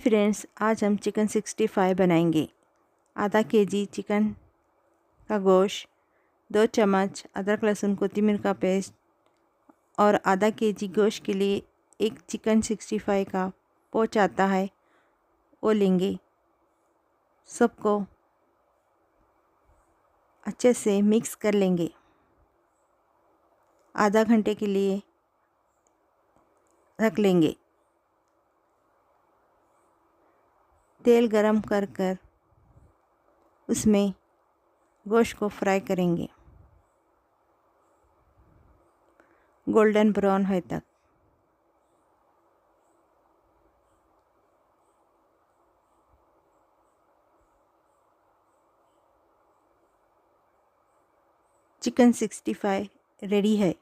Friends, आज हम chicken 65 बनाएंगे। आधा केजी चिकन का गोश्त, 2 चम्मच अदरक लहसुन कोथिमीर का पेस्ट और आधा केजी गोश्त के लिए एक चिकन 65 का पोच आता है वो लेंगे। सबको अच्छे से मिक्स कर लेंगे। आधा घंटे के लिए रख लेंगे। तेल गरम कर कर उसमें गोश्त को फ्राई करेंगे गोल्डन ब्राउन होए तक। चिकन 65 रेडी है।